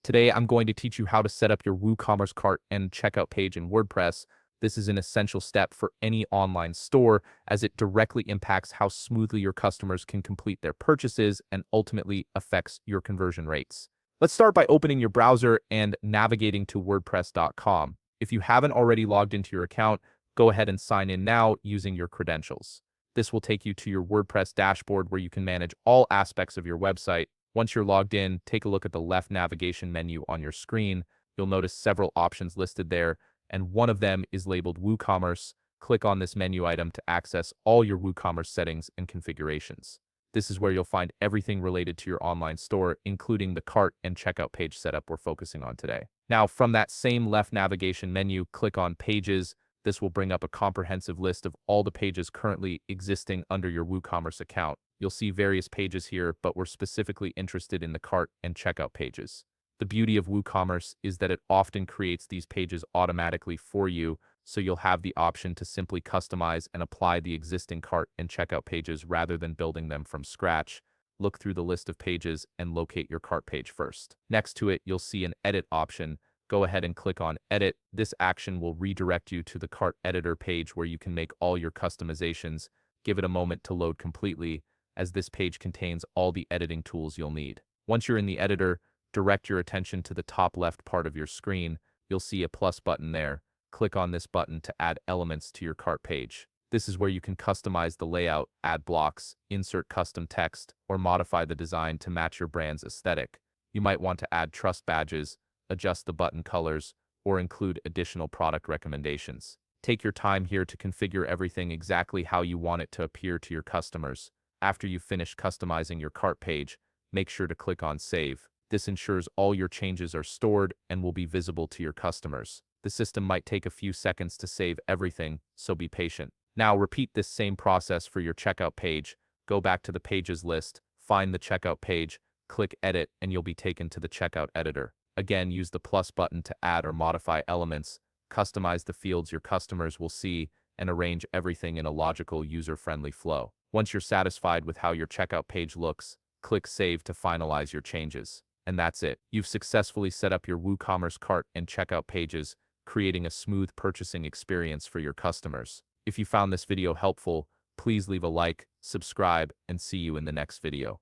Today, I'm going to teach you how to set up your WooCommerce cart and checkout page in WordPress. This is an essential step for any online store as it directly impacts how smoothly your customers can complete their purchases and ultimately affects your conversion rates. Let's start by opening your browser and navigating to WordPress.com. If you haven't already logged into your account, go ahead and sign in now using your credentials. This will take you to your WordPress dashboard where you can manage all aspects of your website. Once you're logged in, take a look at the left navigation menu on your screen. You'll notice several options listed there, and one of them is labeled WooCommerce. Click on this menu item to access all your WooCommerce settings and configurations. This is where you'll find everything related to your online store, including the cart and checkout page setup we're focusing on today. Now, from that same left navigation menu, click on Pages. This will bring up a comprehensive list of all the pages currently existing under your WooCommerce account. You'll see various pages here, but we're specifically interested in the cart and checkout pages. The beauty of WooCommerce is that it often creates these pages automatically for you, so you'll have the option to simply customize and apply the existing cart and checkout pages rather than building them from scratch. Look through the list of pages and locate your cart page first. Next to it, you'll see an Edit option. Go ahead and click on Edit. This action will redirect you to the cart editor page where you can make all your customizations. Give it a moment to load completely, as this page contains all the editing tools you'll need. Once you're in the editor, direct your attention to the top left part of your screen. You'll see a plus button there. Click on this button to add elements to your cart page. This is where you can customize the layout, add blocks, insert custom text, or modify the design to match your brand's aesthetic. You might want to add trust badges, adjust the button colors, or include additional product recommendations. Take your time here to configure everything exactly how you want it to appear to your customers. After you've finished customizing your cart page, make sure to click on Save. This ensures all your changes are stored and will be visible to your customers. The system might take a few seconds to save everything, so be patient. Now repeat this same process for your checkout page. Go back to the Pages list, find the checkout page, click Edit, and you'll be taken to the checkout editor. Again, use the plus button to add or modify elements, customize the fields your customers will see, and arrange everything in a logical, user-friendly flow. Once you're satisfied with how your checkout page looks, click Save to finalize your changes. And that's it. You've successfully set up your WooCommerce cart and checkout pages, creating a smooth purchasing experience for your customers. If you found this video helpful, please leave a like, subscribe, and see you in the next video.